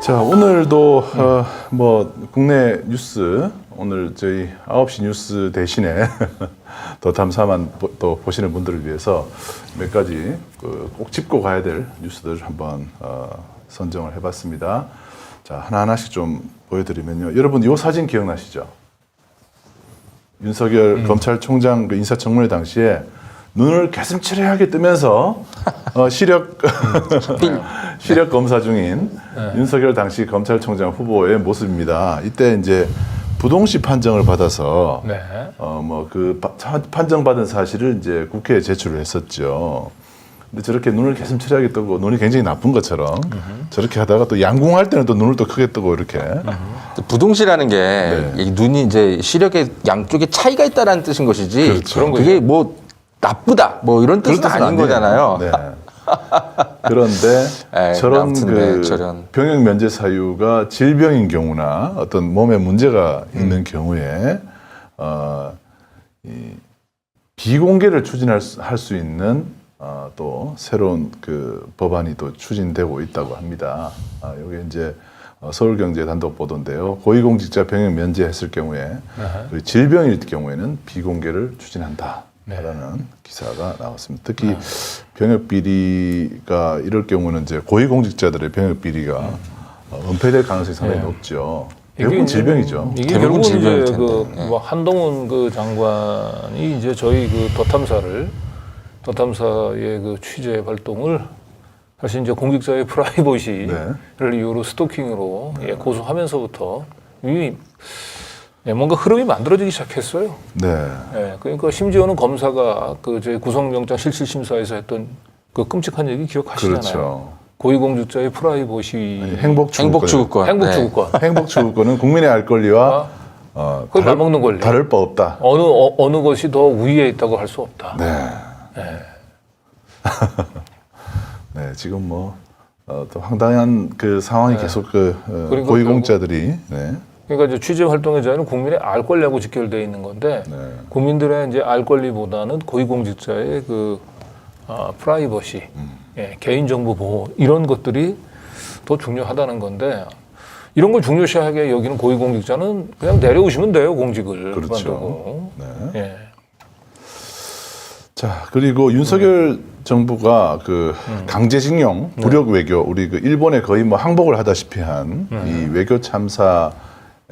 자, 오늘도 뭐 국내 뉴스 오늘 저희 9시 뉴스 대신에 더 탐사만 또 보시는 분들을 위해서 몇 가지 꼭 짚고 가야 될 뉴스들을 한번 선정을 해봤습니다. 자, 하나하나씩 좀 보여드리면요. 여러분 이 사진 기억나시죠? 윤석열 검찰총장 그 인사청문회 당시에 눈을 개슴츠레하게 뜨면서 시력 검사 중인 윤석열 당시 검찰총장 후보의 모습입니다. 이때 이제 부동시 판정을 받아서 뭐 그 판정받은 사실을 이제 국회에 제출을 했었죠. 근데 저렇게 눈을 개슴츠레하게 뜨고 눈이 굉장히 나쁜 것처럼 저렇게 하다가 또 양궁할 때는 또 눈을 또 크게 뜨고 이렇게. 부동시라는 게 이 눈이 이제 시력의 양쪽에 차이가 있다라는 뜻인 것이지. 그렇죠. 그게 뭐 나쁘다 뭐 이런 뜻은 아닌 거잖아요. 네. 그런데 저런 저런 병역 면제 사유가 질병인 경우나 어떤 몸에 문제가 있는 경우에 이 비공개를 추진할 수 있는 또 새로운 그 법안이 또 추진되고 있다고 합니다. 여기 이제 서울경제 단독 보도인데요. 고위공직자 병역 면제했을 경우에 질병일 경우에는 비공개를 추진한다. 라는 기사가 나왔습니다. 특히 병역 비리가 이럴 경우는 이제 고위공직자들의 병역 비리가 은폐될 가능성이 상당히 높죠. 대부분 질병이죠. 이게 결국은 이제 뭐 한동훈 그 장관이 이제 저희 그 더탐사의 그 취재 활동을 사실 이제 공직자의 프라이버시를 이유로 스토킹으로 고소하면서부터 이미 뭔가 흐름이 만들어지기 시작했어요. 그러니까 심지어는 검사가 그 저희 구속영장 실질심사에서 했던 그 끔찍한 얘기 기억하시잖아요. 그렇죠. 고위공직자의 프라이버시 행복추구권. 행복추구권은 국민의 알 권리와 그걸 맞먹는 권리. 다를 바 없다. 어느 것이 더 우위에 있다고 할 수 없다. 네, 지금 뭐 또 황당한 그 상황이 계속 고위공직자들이 그러니까 이제 취재 활동의 자유는 국민의 알 권리하고 직결되어 있는 건데 국민들의 이제 알 권리보다는 고위공직자의 그 프라이버시, 개인정보 보호 이런 것들이 더 중요하다는 건데 이런 걸 중요시하게 여기는 고위공직자는 그냥 내려오시면 돼요, 공직을. 그렇죠. 자, 그리고 윤석열 정부가 그 강제징용,武력 외교, 우리 그 일본에 거의 뭐 항복을 하다시피 한 이 외교 참사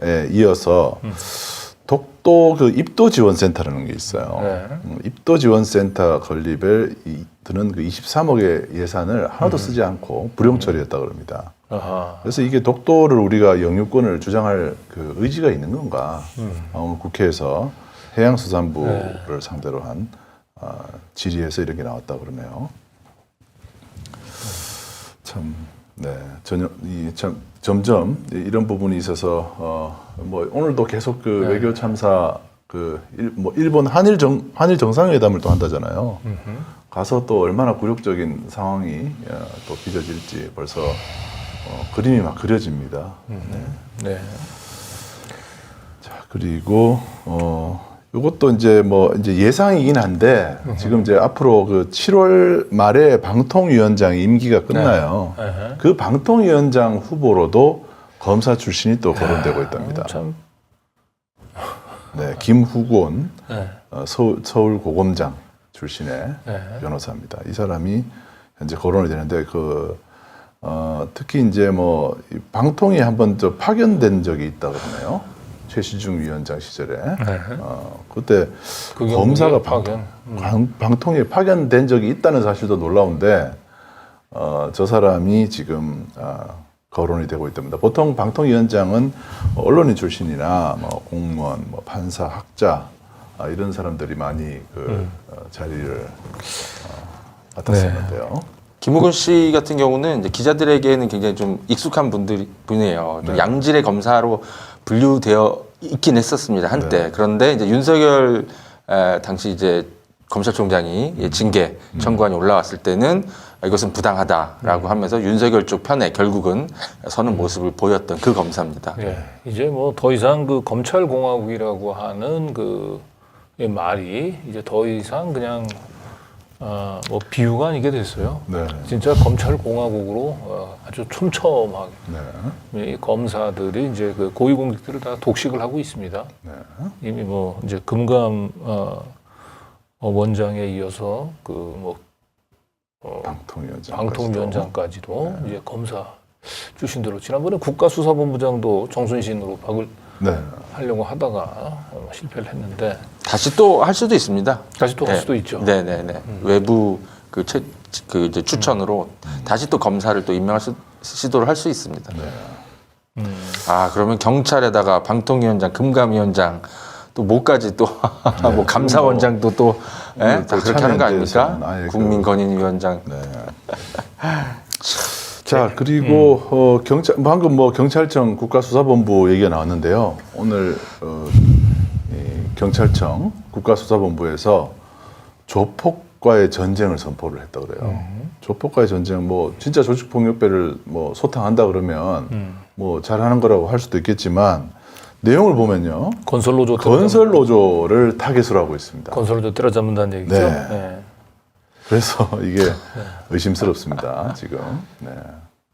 에 이어서 독도 그 입도 지원센터라는 게 있어요. 입도 지원센터 건립에 드는 그 23억의 예산을 하나도 쓰지 않고 불용 처리했다 그럽니다. 그래서 이게 독도를 우리가 영유권을 주장할 그 의지가 있는 건가? 국회에서 해양수산부를 상대로 한 질의에서 이렇게 나왔다 그러네요. 참. 점점 이런 부분이 있어서 뭐 오늘도 계속 그 외교 참사 뭐 일본 한일 정상회담을 또 한다잖아요. 가서 또 얼마나 굴욕적인 상황이 또 빚어질지 벌써 그림이 막 그려집니다. 자, 그리고 이것도 이제 뭐 이제 예상이긴 한데 지금 이제 앞으로 그 7월 말에 방통위원장 임기가 끝나요. 그 방통위원장 후보로도 검사 출신이 또 거론되고 있답니다. 김후곤 서울고검장 출신의 변호사입니다. 이 사람이 현재 거론이 되는데 특히 이제 뭐 방통위에 한번 파견된 적이 있다고 하네요. 최시중 위원장 시절에 그때 검사가 방통위에 파견된 적이 있다는 사실도 놀라운데 저 사람이 지금 거론이 되고 있답니다. 보통 방통위원장은 언론인 출신이나 뭐 공무원, 뭐 판사, 학자 이런 사람들이 많이 자리를 맡았었는데요. 김우근 씨 같은 경우는 이제 기자들에게는 굉장히 좀 익숙한 분이에요. 좀 양질의 검사로 분류되어 있긴 했었습니다, 한때. 그런데 이제 윤석열 당시 이제 검찰총장이 징계 청구안이 올라왔을 때는 이것은 부당하다라고 하면서 윤석열 쪽 편에 결국은 서는 모습을 보였던 그 검사입니다. 이제 뭐 더 이상 그 검찰공화국이라고 하는 그 말이 이제 더 이상 그냥 뭐 비유가 아니게 됐어요. 네. 진짜 검찰 공화국으로 아주 촘촘하게 네. 이 검사들이 이제 그 고위공직들을 다 독식을 하고 있습니다. 네. 이미 뭐 이제 금감 원장에 이어서 그 뭐 방통위원장까지도 이제 검사 출신들로 지난번에 국가수사본부장도 정순신으로 박을 네. 하려고 하다가 실패를 했는데 다시 또 할 수도 있습니다. 다시 또 할 네. 수도 있죠. 네네네. 외부 그 이제 추천으로 다시 또 검사를 또 임명할 시도를 할 수 있습니다. 네. 아 그러면 경찰에다가 방통위원장, 금감위원장 또 뭐까지 또 뭐 감사원장도 또 예? 다 그렇게 하는 거 아닙니까? 국민건인위원장. 네. 자 그리고 경찰 방금 뭐 경찰청 국가수사본부 얘기가 나왔는데요. 오늘 이 경찰청 국가수사본부에서 조폭과의 전쟁을 선포를 했다 그래요. 조폭과의 전쟁 뭐 진짜 조직폭력배를 뭐 소탕한다 그러면 뭐 잘하는 거라고 할 수도 있겠지만 내용을 보면요. 건설 노조를 타겟으로 하고 있습니다. 건설 노조 때려잡는다는 얘기죠. 네. 네. 그래서 이게 의심스럽습니다. 지금 네.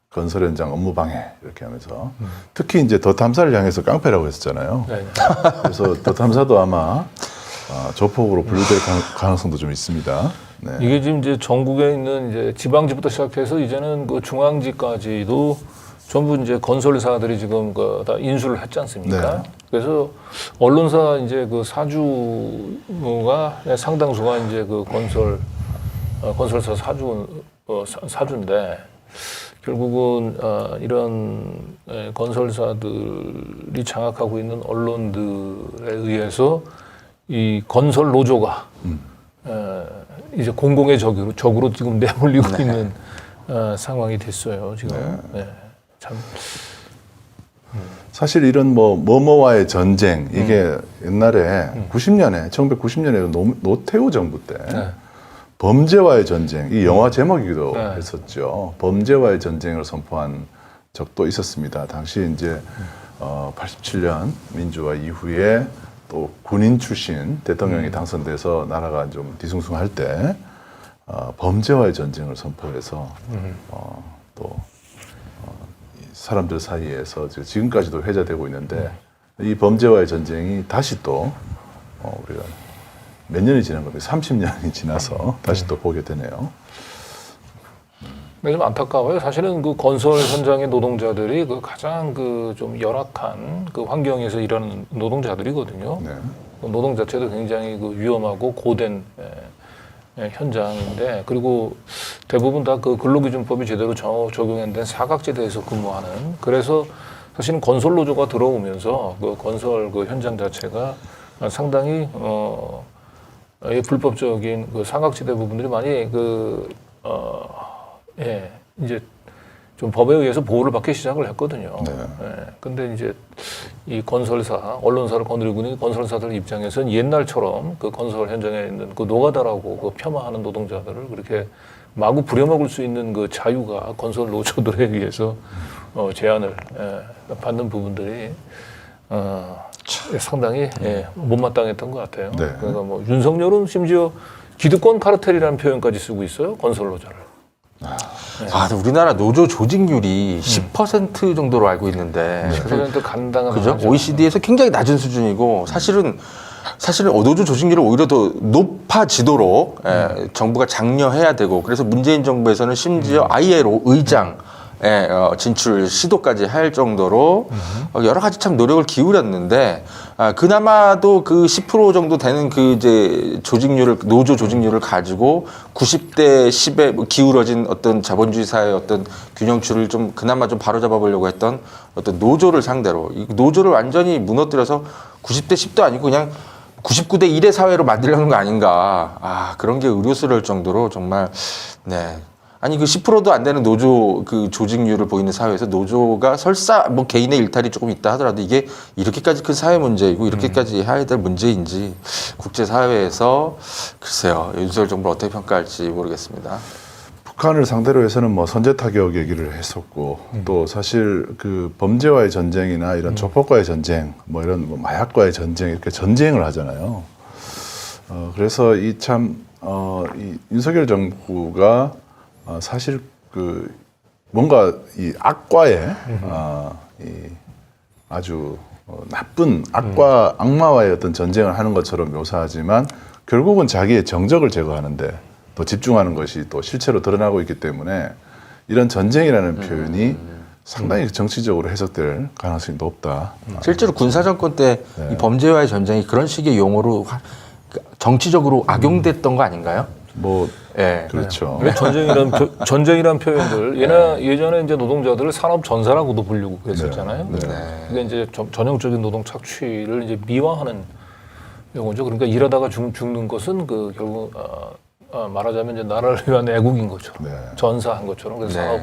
건설 현장 업무 방해 이렇게 하면서 특히 이제 더 탐사를 향해서 깡패라고 했었잖아요. 네. 그래서 더 탐사도 아마 조폭으로 분류될 가능성도 좀 있습니다. 네. 이게 지금 이제 전국에 있는 이제 지방지부터 시작해서 이제는 그 중앙지까지도 전부 이제 건설사들이 지금 다 인수를 했지 않습니까? 네. 그래서 언론사 이제 그 사주가 상당수가 이제 그 건설사 사주인데 결국은 이런 건설사들이 장악하고 있는 언론들에 의해서 이 건설 노조가 이제 공공의 적으로 지금 내몰리고 있는 상황이 됐어요. 지금. 네. 참. 사실 이런 뭐뭐와의 전쟁 이게 옛날에 1990년에 노태우 정부 때 네. 범죄와의 전쟁 이 영화 제목이기도 네. 했었죠. 범죄와의 전쟁을 선포한 적도 있었습니다. 당시 이제 87년 민주화 이후에 또 군인 출신 대통령이 당선돼서 나라가 좀 뒤숭숭할 때 범죄와의 전쟁을 선포해서 또 사람들 사이에서 지금까지도 회자되고 있는데 이 범죄와의 전쟁이 다시 또 우리가 몇 년이 지난 겁니다. 30년이 지나서 다시 또 보게 되네요. 근데 좀 안타까워요. 사실은 그 건설 현장의 노동자들이 그 가장 그 좀 열악한 그 환경에서 일하는 노동자들이거든요. 네. 그 노동 자체도 굉장히 그 위험하고 고된 현장인데 그리고 대부분 다 그 근로기준법이 제대로 적용된 사각지대에서 근무하는 그래서 사실은 건설 노조가 들어오면서 그 건설 그 현장 자체가 상당히 불법적인 그 사각지대 부분들이 많이 이제 좀 법에 의해서 보호를 받기 시작을 했거든요. 네. 근데 이제 이 건설사, 언론사를 거느리고 있는 건설사들 입장에서는 옛날처럼 그 건설 현장에 있는 그 노가다라고 그 폄하하는 노동자들을 그렇게 마구 부려먹을 수 있는 그 자유가 건설 노조들에 의해서 제한을 받는 부분들이 상당히 못마땅했던 것 같아요. 네. 그러니까 뭐 윤석열은 심지어 기득권 카르텔이라는 표현까지 쓰고 있어요. 건설 노조를. 근데 우리나라 노조 조직률이 10% 정도로 알고 있는데 10% 간당한 그죠? OECD에서 굉장히 낮은 수준이고 사실은 노조 조직률을 오히려 더 높아지도록 정부가 장려해야 되고 그래서 문재인 정부에서는 심지어 ILO 의장 진출 시도까지 할 정도로 여러 가지 참 노력을 기울였는데 그나마도 그 10% 정도 되는 그 이제 노조 조직률을 가지고 90대 10에 기울어진 어떤 자본주의 사회의 어떤 균형추를 좀 그나마 좀 바로잡아 보려고 했던 어떤 노조를 상대로 이 노조를 완전히 무너뜨려서 90대 10도 아니고 그냥 99대 1의 사회로 만들려는 거 아닌가. 그런 게 의료스러울 정도로 정말 아니 그 10%도 안 되는 노조 그 조직률을 보이는 사회에서 노조가 설사 뭐 개인의 일탈이 조금 있다 하더라도 이게 이렇게까지 큰 사회 문제이고 이렇게까지 해야 될 문제인지 국제 사회에서 글쎄요 윤석열 정부를 어떻게 평가할지 모르겠습니다. 북한을 상대로 해서는 뭐 선제 타격 얘기를 했었고 또 사실 그 범죄와의 전쟁이나 이런 조폭과의 전쟁 뭐 이런 뭐 마약과의 전쟁 이렇게 전쟁을 하잖아요. 그래서 이 참 이 윤석열 정부가 사실 그 뭔가 이 악과의 이 아주 나쁜 악마와의 어떤 전쟁을 하는 것처럼 묘사하지만 결국은 자기의 정적을 제거하는데 더 집중하는 것이 또 실체로 드러나고 있기 때문에 이런 전쟁이라는 표현이 상당히 정치적으로 해석될 가능성이 높다. 실제로 군사정권 때 이 범죄와의 전쟁이 그런 식의 용어로 정치적으로 악용됐던 거 아닌가요? 뭐 예. 그렇죠. 왜 전쟁이란 표현들 예전에 이제 노동자들을 산업 전사라고도 부르고 그랬었잖아요. 그게 이제 전형적인 노동 착취를 이제 미화하는 용어죠. 그러니까 일하다가 죽는 것은 그 결국 말하자면 이제 나라를 위한 애국인 거죠. 전사한 것처럼 그래서 산업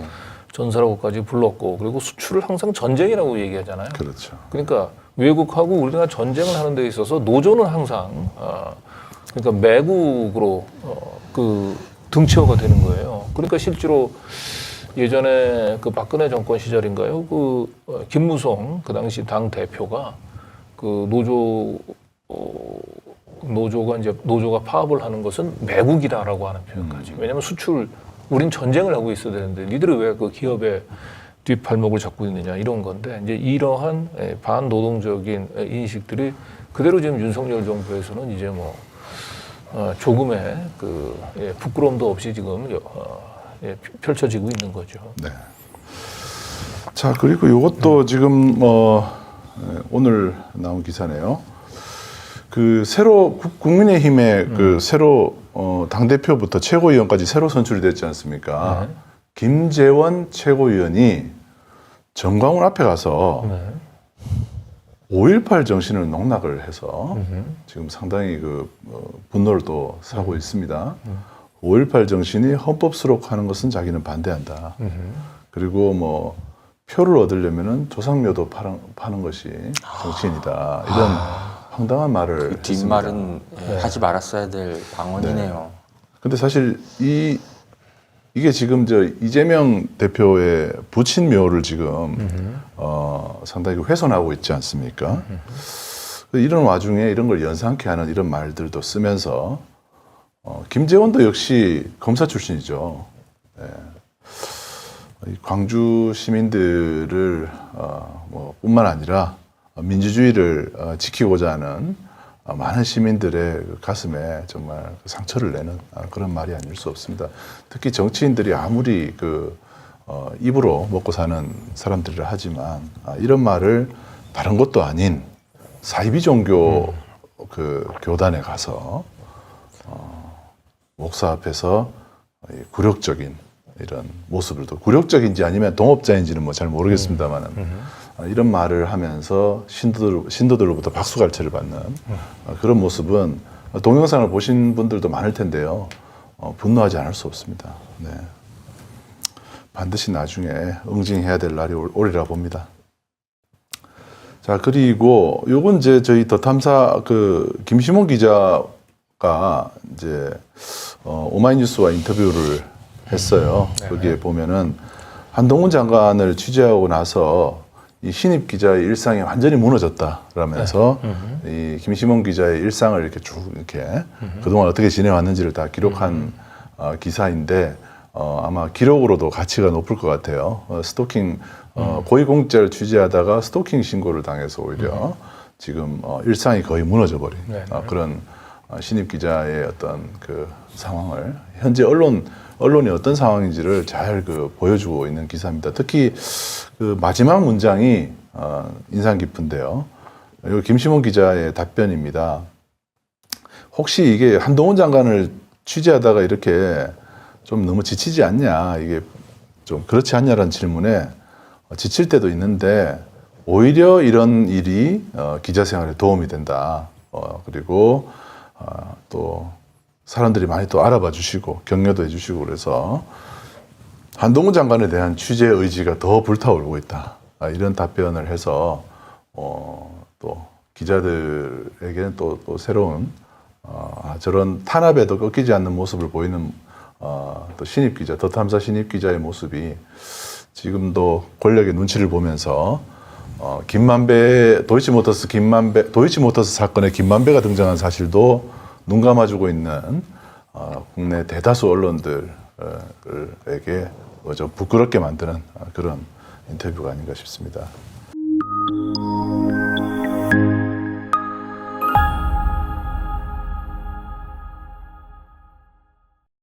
전사라고까지 불렀고 그리고 수출을 항상 전쟁이라고 얘기하잖아요. 그렇죠. 그러니까 외국하고 우리가 전쟁을 하는 데 있어서 노조는 항상 그러니까 매국으로 그 등치어가 되는 거예요. 그러니까 실제로 예전에 그 박근혜 정권 시절인가요? 그 김무성 그 당시 당 대표가 그 노조가 파업을 하는 것은 매국이다라고 하는 표현까지. 왜냐하면 수출 우린 전쟁을 하고 있어야 되는데 니들이 왜 그 기업의 뒷발목을 잡고 있느냐 이런 건데 이제 이러한 반노동적인 인식들이 그대로 지금 윤석열 정부에서는 이제 뭐 조금의 그 부끄러움도 없이 지금 펼쳐지고 있는 거죠. 네. 자 그리고 이것도 지금 오늘 나온 기사네요. 그 새로 국민의힘의 그 새로 당 대표부터 최고위원까지 새로 선출이 됐지 않습니까? 김재원 최고위원이 정광훈 앞에 가서 5.18 정신을 농락을 해서 지금 상당히 그 분노를 또 사고 있습니다. 5.18 정신이 헌법 수록하는 것은 자기는 반대한다. 그리고 뭐 표를 얻으려면은 조상묘도 파는 것이 정치인이다. 이런 황당한 말을 그 했습니다. 뒷말은 하지 말았어야 될 방언이네요. 근데 사실 이게 지금 저 이재명 대표의 부친 묘를 지금 상당히 훼손하고 있지 않습니까? 이런 와중에 이런 걸 연상케 하는 이런 말들도 쓰면서 김재원도 역시 검사 출신이죠. 이 광주 시민들을 뿐만 아니라 민주주의를 지키고자 하는 많은 시민들의 가슴에 정말 상처를 내는 그런 말이 아닐 수 없습니다. 특히 정치인들이 아무리 입으로 먹고 사는 사람들이라 하지만 이런 말을 다른 것도 아닌 사이비 종교 그 교단에 가서 목사 앞에서 굴욕적인 이런 모습을 또 굴욕적인지 아니면 동업자인지는 뭐 잘 모르겠습니다만은 이런 말을 하면서 신도들로부터 박수갈채를 받는 그런 모습은 동영상을 보신 분들도 많을 텐데요. 분노하지 않을 수 없습니다. 네. 반드시 나중에 응징해야 될 날이 오리라 봅니다. 자, 그리고 요건 이제 저희 더 탐사 그 김시몬 기자가 이제 오마이뉴스와 인터뷰를 했어요. 거기에 보면은 한동훈 장관을 취재하고 나서 이 신입 기자의 일상이 완전히 무너졌다라면서 이 김시몬 기자의 일상을 이렇게 쭉 이렇게 그동안 어떻게 지내왔는지를 다 기록한 기사인데 아마 기록으로도 가치가 높을 것 같아요. 스토킹 고위공직자를 취재하다가 스토킹 신고를 당해서 오히려 지금 일상이 거의 무너져 버린 그런 신입 기자의 어떤 그 상황을 현재 언론이 어떤 상황인지를 잘 보여주고 있는 기사입니다. 특히 그 마지막 문장이 인상 깊은데요. 이거 김시몬 기자의 답변입니다. 혹시 이게 한동훈 장관을 취재하다가 이렇게 좀 너무 지치지 않냐, 이게 좀 그렇지 않냐라는 질문에 지칠 때도 있는데 오히려 이런 일이 기자 생활에 도움이 된다. 그리고 또 사람들이 많이 또 알아봐 주시고 격려도 해주시고 그래서 한동훈 장관에 대한 취재 의지가 더 불타오르고 있다. 이런 답변을 해서 또 기자들에게는 또 새로운 저런 탄압에도 꺾이지 않는 모습을 보이는 또 신입 기자, 더 탐사 신입 기자의 모습이 지금도 권력의 눈치를 보면서 도이치모터스 사건에 김만배가 등장한 사실도 눈 감아주고 있는 국내 대다수 언론들에게 좀 부끄럽게 만드는 그런 인터뷰가 아닌가 싶습니다.